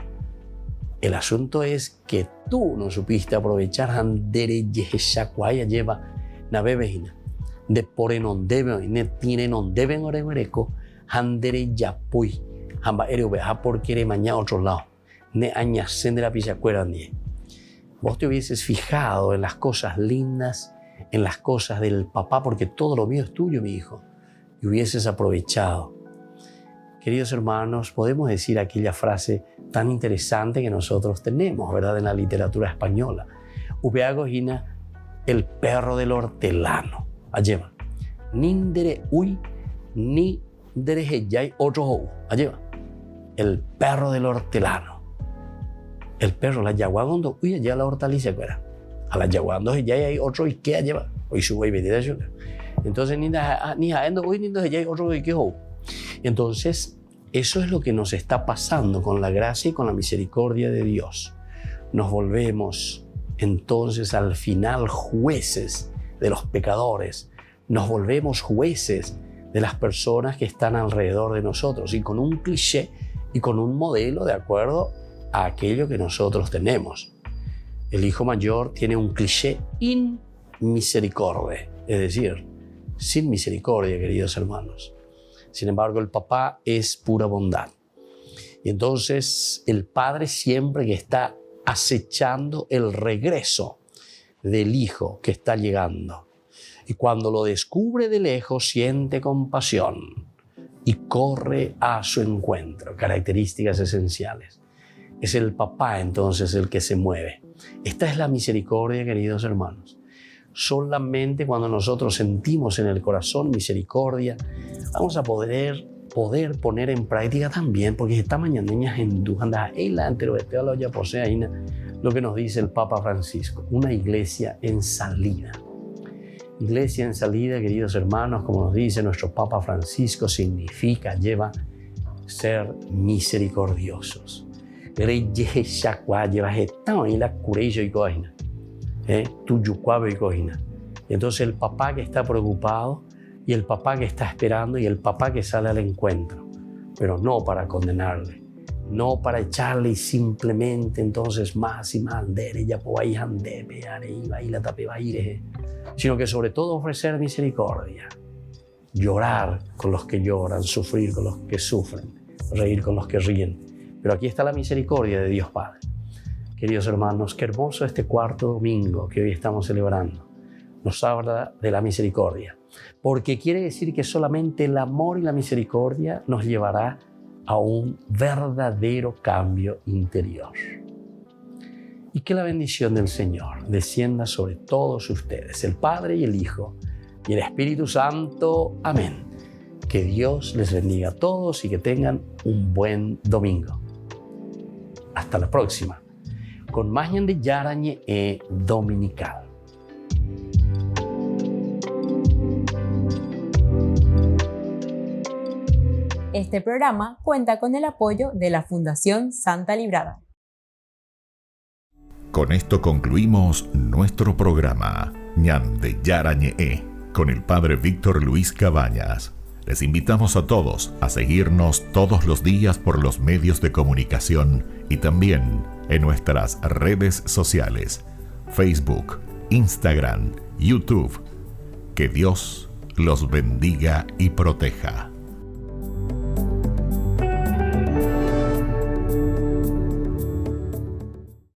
Speaker 1: El asunto es que tú no supiste aprovechar handere yeshakwaya lleva navebehina de por non deben ne tiene non deben oreguereco handere yapui hamba ereobeja porque ere mañana otro lado ne añasen de la pichacuera nie. Vos te hubieses fijado en las cosas lindas, en las cosas del papá, porque todo lo mío es tuyo, mi hijo, y hubieses aprovechado. Queridos hermanos, podemos decir aquella frase tan interesante que nosotros tenemos, ¿verdad?, en la literatura española. Upeagojina, el perro del hortelano. Alleva. Nindere uy, ni derejeyay otro hou. Alleva. El perro del hortelano. El perro, la yaguagondo, uy, allá la hortaliza, ¿verdad? A la yaguando ya hay otro y qué lleva. Hoy sube y vendida yo. Entonces, ni haendo uy, ni ya hay otro y qué hou. Entonces, eso es lo que nos está pasando con la gracia y con la misericordia de Dios. Nos volvemos entonces al final jueces de los pecadores. Nos volvemos jueces de las personas que están alrededor de nosotros y con un cliché y con un modelo de acuerdo a aquello que nosotros tenemos. El hijo mayor tiene un cliché in misericordia, es decir, sin misericordia, queridos hermanos. Sin embargo, el papá es pura bondad. Y entonces el padre siempre que está acechando el regreso del hijo que está llegando. Y cuando lo descubre de lejos, siente compasión y corre a su encuentro. Características esenciales. Es el papá entonces el que se mueve. Esta es la misericordia, queridos hermanos. Solamente cuando nosotros sentimos en el corazón misericordia, vamos a poder poner en práctica también, porque esta mañana en Dujanda, lo que nos dice el Papa Francisco, una iglesia en salida. Iglesia en salida, queridos hermanos, como nos dice nuestro Papa Francisco, lleva ser misericordiosos. Y entonces el papá que está preocupado y el papá que está esperando y el papá que sale al encuentro, pero no para condenarle, no para echarle simplemente entonces más y más, sino que sobre todo ofrecer misericordia, llorar con los que lloran, sufrir con los que sufren, reír con los que ríen. Pero aquí está la misericordia de Dios Padre. Queridos hermanos, qué hermoso este cuarto domingo que hoy estamos celebrando. Nos habla de la misericordia, porque quiere decir que solamente el amor y la misericordia nos llevará a un verdadero cambio interior. Y que la bendición del Señor descienda sobre todos ustedes, el Padre y el Hijo y el Espíritu Santo. Amén. Que Dios les bendiga a todos y que tengan un buen domingo. Hasta la próxima, con más Ñande Yarañe Dominical.
Speaker 2: Este programa cuenta con el apoyo de la Fundación Santa Librada.
Speaker 8: Con esto concluimos nuestro programa Ñande Yarañe con el Padre Víctor Luis Cabañas. Les invitamos a todos a seguirnos todos los días por los medios de comunicación y también en nuestras redes sociales, Facebook, Instagram, YouTube. Que Dios los bendiga y proteja.